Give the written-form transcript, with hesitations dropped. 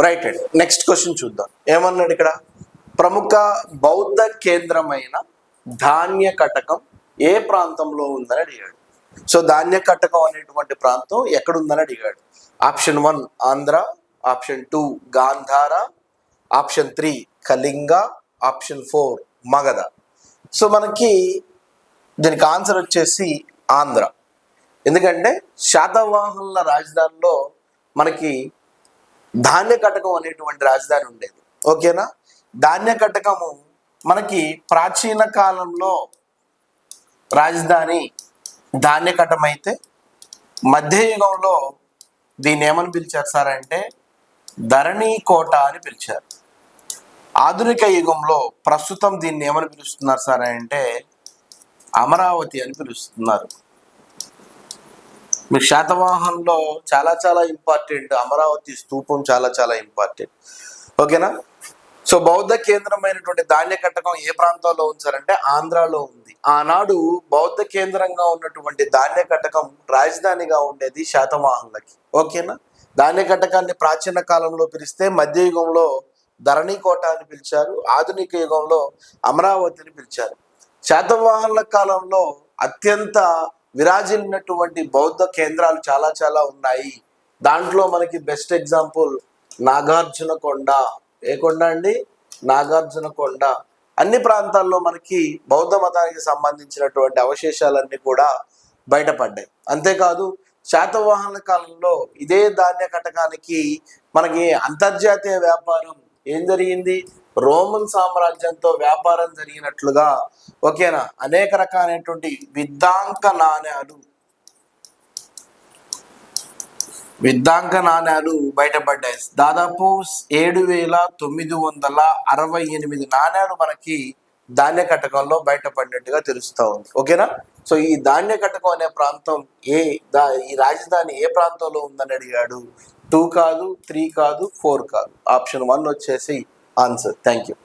Right అండి. Next question చూద్దాం. ఏమన్నాడు ఇక్కడ? ప్రముఖ బౌద్ధ కేంద్రమైన ధాన్య కటకం ఏ ప్రాంతంలో ఉందని అడిగాడు. సో ధాన్య కటకం అనేటువంటి ప్రాంతం ఎక్కడుందని అడిగాడు. Option 1 Andhra, option 2 Gandhara, option 3 Kalinga, option 4 Magadha. So మనకి దీనికి ఆన్సర్ వచ్చేసి ఆంధ్ర. ఎందుకంటే శాతవాహనుల రాజధానిలో మనకి ధాన్య కటకం అనేటువంటి రాజధాని ఉండేది. ఓకేనా? ధాన్య కటకము మనకి ప్రాచీన కాలంలో రాజధాని ధాన్య కటకం అయితే మధ్యయుగంలో దీన్ని ఏమని పిలిచారు సార్ అంటే ధరణి కోట అని పిలిచారు. ఆధునిక యుగంలో ప్రస్తుతం దీన్ని ఏమని పిలుస్తున్నారు సార్ అంటే అమరావతి అని పిలుస్తున్నారు. మీకు శాతవాహనంలో చాలా చాలా ఇంపార్టెంట్, అమరావతి స్తూపం చాలా చాలా ఇంపార్టెంట్. ఓకేనా? సో బౌద్ధ కేంద్రమైనటువంటి ధాన్య కటకం ఏ ప్రాంతంలో ఉంది సార్ అంటే ఆంధ్రాలో ఉంది. ఆనాడు బౌద్ధ కేంద్రంగా ఉన్నటువంటి ధాన్య కటకం రాజధానిగా ఉండేది శాతవాహనులకి. ఓకేనా? ధాన్య కటకాన్ని ప్రాచీన కాలంలో పిలిస్తే మధ్యయుగంలో ధరణి కోట అని పిలిచారు, ఆధునిక యుగంలో అమరావతిని పిలిచారు. శాతవాహనుల కాలంలో అత్యంత విరాజిల్లినటువంటి బౌద్ధ కేంద్రాలు చాలా చాలా ఉన్నాయి. దాంట్లో మనకి బెస్ట్ ఎగ్జాంపుల్ నాగార్జున కొండ. ఏ కొండ అండి? నాగార్జున కొండ. అన్ని ప్రాంతాల్లో మనకి బౌద్ధ మతానికి సంబంధించినటువంటి అవశేషాలన్నీ కూడా బయటపడ్డాయి. అంతేకాదు శాతవాహనుల కాలంలో ఇదే ధాన్య కటకానికి మనకి అంతర్జాతీయ వ్యాపారం ఏం జరిగింది? రోమన్ సామ్రాజ్యంతో వ్యాపారం జరిగినట్లుగా ఓకేనా అనేక రకాలైనటువంటి విద్యాంక నాణ్యాలు బయటపడ్డాయి. దాదాపు 7,968 నాణ్యాలు మనకి ధాన్య కటకంలో బయటపడినట్టుగా తెలుస్తూ ఉంది. ఓకేనా? సో ఈ ధాన్య కటకం అనే ప్రాంతం ఈ రాజధాని ఏ ప్రాంతంలో ఉందని అడిగాడు. 2 కాదు, 3 కాదు, 4 కాదు. ఆప్షన్ 1 వచ్చేసి ఆన్సర్. Thank you.